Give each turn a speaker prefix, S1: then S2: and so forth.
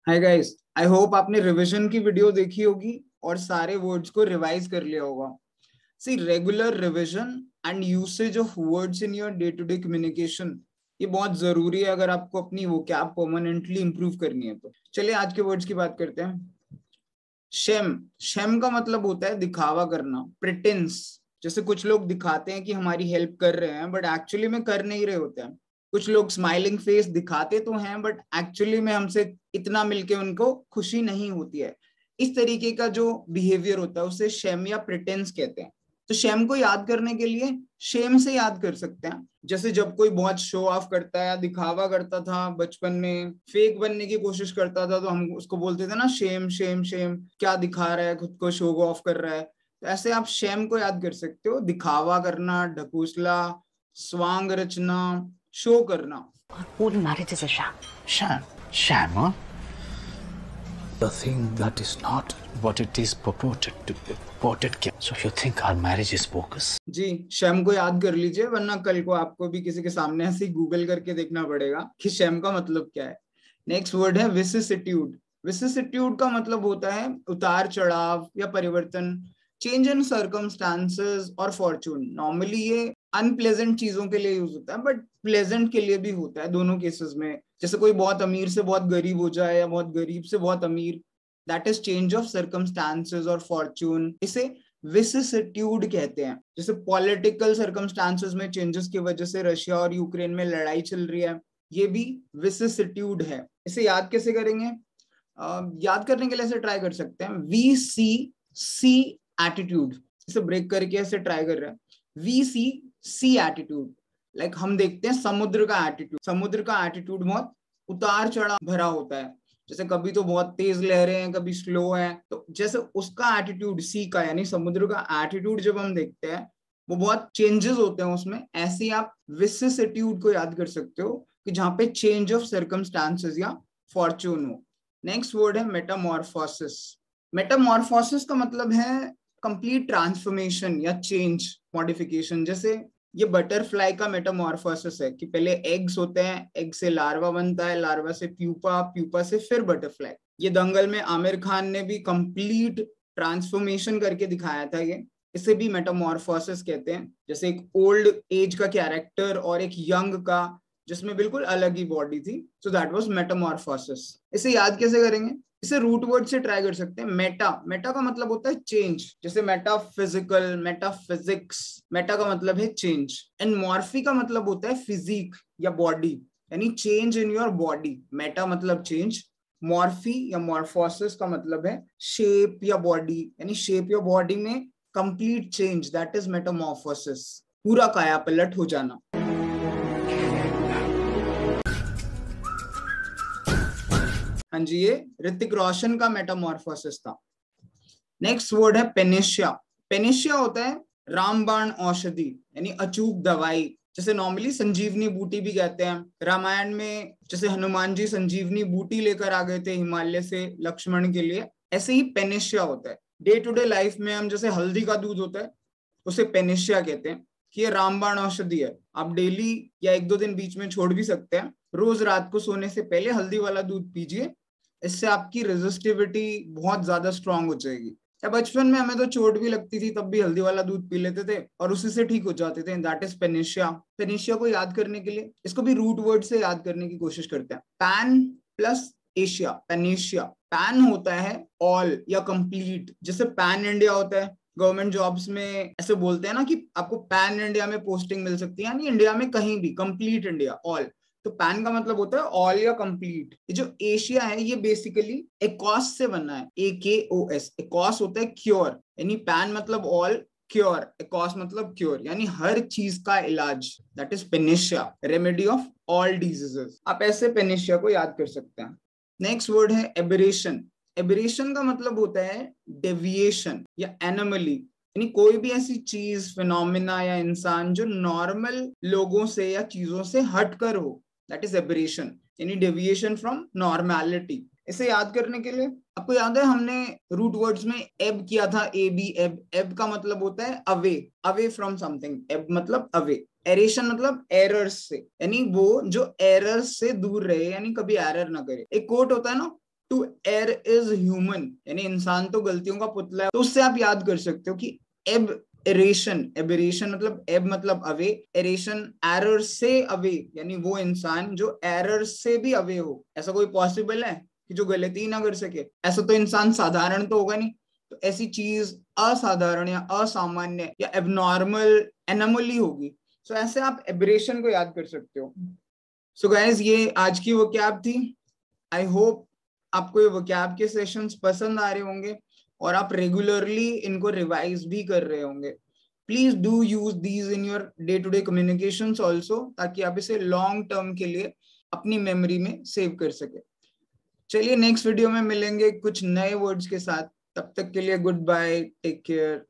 S1: Hi guys, I hope आपने revision की video देखी होगी और सारे वर्ड्स को रिवाइज कर लिया होगा। See regular revision and usage of words in your day to day communication ये बहुत जरूरी है अगर आपको अपनी वोकैब परमानेंटली इंप्रूव करनी है। तो चलिए आज के वर्ड्स की बात करते हैं। शेम शेम का मतलब होता है दिखावा करना, प्रिटेंस। जैसे कुछ लोग दिखाते हैं कि हमारी हेल्प कर रहे हैं बट एक्चुअली में कर नहीं रहे होते हैं। कुछ लोग स्माइलिंग फेस दिखाते तो हैं बट एक्चुअली में हमसे इतना मिलके उनको खुशी नहीं होती है। इस तरीके का जो बिहेवियर होता है उसे शेम या प्रिटेंस कहते हैं। तो शेम को याद करने के लिए शेम से याद कर सकते हैं। जैसे जब कोई बहुत शो ऑफ करता है या दिखावा करता था बचपन में, फेक बनने की कोशिश करता था, तो हम उसको बोलते थे ना शेम शेम शेम, क्या दिखा रहा है, खुद को शो ऑफ कर रहा है। तो ऐसे आप शेम को याद कर सकते हो, दिखावा करना, ढकोसला, स्वांग रचना, शो करना।
S2: All marriage is a sham.
S3: Sham? Sham, huh? The thing that is not what it is purported to be. So you think our marriage is bogus?
S1: जी, शैम को याद कर लीजिए वरना कल को आपको भी किसी के सामने ऐसे ही गूगल करके देखना पड़ेगा कि शैम का मतलब क्या है। नेक्स्ट वर्ड है विसिसिट्यूड। विसिसिट्यूड का मतलब होता है उतार चढ़ाव या परिवर्तन, चेंज इन सर्कमस्टांसेस और फॉर्चून। नॉर्मली ये अनप्लेजेंट चीजों के लिए यूज होता है बट प्लेजेंट के लिए भी होता है, दोनों केसेस में। जैसे कोई बहुत अमीर से बहुत गरीब हो जाए या बहुत गरीब से बहुत अमीर, that is change of circumstances और फॉर्चून। इसे विसिसिट्यूड कहते हैं। जैसे पॉलिटिकल सर्कमस्टांसेस में चेंजेस की वजह से रशिया और यूक्रेन में लड़ाई चल रही है, ये भी विसिसिट्यूड है। इसे याद कैसे करेंगे? याद करने के लिए ऐसे ट्राई कर सकते हैं, वी सी एटीट्यूड। इसे ब्रेक करके ऐसे ट्राई कर रहे हैं, वी सी एटीट्यूड। लाइक हम देखते हैं समुद्र का एटीट्यूड। समुद्र का एटीट्यूड बहुत उतार चढ़ाव भरा होता है। जैसे कभी तो बहुत तेज लहरें हैं, कभी स्लो है। तो जैसे उसका एटीट्यूड, सी का यानी समुद्र का एटीट्यूड जब हम देखते हैं वो बहुत चेंजेस होते हैं उसमें। ऐसे ही आप विसिसिट्यूड को याद कर सकते हो कि जहां पे चेंज ऑफ सर्कमस्टांसेस या फॉर्चून हो। नेक्स्ट वर्ड है मेटामॉर्फोसिस। मेटामॉर्फोसिस का मतलब है कंप्लीट ट्रांसफॉर्मेशन या चेंज, मॉडिफिकेशन। जैसे ये बटरफ्लाई का मेटामॉर्फोसिस है कि पहले एग्स होते हैं, एग से लार्वा बनता है, लार्वा से प्यूपा, प्यूपा से फिर बटरफ्लाई। ये दंगल में आमिर खान ने भी कंप्लीट ट्रांसफॉर्मेशन करके दिखाया था ये। इसे भी मेटामॉर्फोसिस कहते हैं। जैसे एक ओल्ड एज का कैरेक्टर और एक यंग का जिसमें बिल्कुल अलग ही बॉडी थी, सो दैट वाज मेटामॉर्फोसिस। इसे याद कैसे करेंगे? इसे रूट वर्ड से ट्राई कर सकते हैं। मेटा, मेटा का मतलब होता है चेंज। जैसे मेटाफिजिकल, मेटाफिजिक्स, मेटा का मतलब है चेंज। एंड मॉर्फी का मतलब होता है फिजिक या बॉडी, यानी change in your body. Meta मतलब चेंज, मॉर्फी या मॉर्फोसिस का मतलब है शेप या बॉडी, यानी शेप या बॉडी में complete change, that is Metamorphosis, पूरा काया पलट हो जाना। हाँ जी, ये ऋतिक रोशन का मेटामॉर्फोसिस था। नेक्स्ट वर्ड है पेनिशिया। पेनिशिया होता है रामबाण औषधि, यानी अचूक दवाई। जैसे नॉर्मली संजीवनी बूटी भी कहते हैं। रामायण में जैसे हनुमान जी संजीवनी बूटी लेकर आ गए थे हिमालय से लक्ष्मण के लिए, ऐसे ही पेनिशिया होता है। डे टू डे लाइफ में हम जैसे हल्दी का दूध होता है उसे पेनिशिया कहते हैं कि ये रामबाण औषधि है। आप डेली या एक दो दिन बीच में छोड़ भी सकते हैं। रोज रात को सोने से पहले हल्दी वाला दूध पीजिए, इससे आपकी रेजिस्टिविटी बहुत ज्यादा स्ट्रांग हो जाएगी। या बचपन में हमें तो चोट भी लगती थी तब भी हल्दी वाला दूध पी लेते थे और उसी से ठीक हो जाते थे। That is panacea. पेनिशिया को याद करने के लिए इसको भी रूट वर्ड से याद करने की कोशिश करते हैं। Pan plus Asia, panacea. Pan होता है ऑल या कंप्लीट। जैसे पैन इंडिया होता है, गवर्नमेंट जॉब्स में ऐसे बोलते हैं ना कि आपको पैन इंडिया में पोस्टिंग मिल सकती है, यानी इंडिया में कहीं भी, कंप्लीट इंडिया, ऑल। तो पैन का मतलब होता है ऑल या कंप्लीट। ये जो एशिया है ये बेसिकली एकॉस से बना है, AKOS। एकॉस होता है क्योर, यानी पैन मतलब ऑल, क्योर, एकॉस मतलब क्योर, यानी हर चीज का इलाज। That is panacea, remedy of all diseases. आप ऐसे पेनिशिया को याद कर सकते हैं। नेक्स्ट वर्ड है एबरेशन। एबरेशन का मतलब होता है डेविएशन या एनोमली, यानी कोई भी ऐसी चीज, फिनोमिना या इंसान जो नॉर्मल लोगों से या चीजों से हटकर हो, दैट इज एबरेशन, यानी डेविएशन फ्रॉम नॉर्मेलिटी। इसे याद करने के लिए आपको याद है हमने रूट वर्ड्स में एब किया था, AB, एब। एब का मतलब होता है अवे, अवे फ्रॉम समथिंग। एब मतलब अवे। एरेशन मतलब एरर्स से, यानी वो जो एरर्स से दूर रहे, यानी कभी एरर ना करे। एक कोट होता है ना, टू एयर इज ह्यूमन, यानी इंसान तो गलतियों का पुतला है। तो उससे आप याद कर सकते हो कि एबरेशन, एबरेशन मतलब एब मतलब अवे, एरेशन एरर से अवे, यानी वो इंसान जो एरर से भी अवे हो। ऐसा कोई पॉसिबल है कि जो गलती ही ना कर सके? ऐसा तो इंसान साधारण तो होगा नहीं। तो ऐसी चीज असाधारण या असामान्य या एबनॉर्मल, एनोमली होगी। सो ऐसे आप एबरेशन को याद कर सकते हो। सो गाइस, ये आज की वोकैब थी। आई होप आपको ये वोकैब के सेशंस पसंद आ रहे होंगे और आप रेगुलरली इनको रिवाइज भी कर रहे होंगे। Please do use these in your day to day communications also, ताकि आप इसे लॉन्ग टर्म के लिए अपनी मेमोरी में सेव कर सके। चलिए नेक्स्ट वीडियो में मिलेंगे कुछ नए वर्ड्स के साथ। तब तक के लिए गुड बाय, टेक केयर।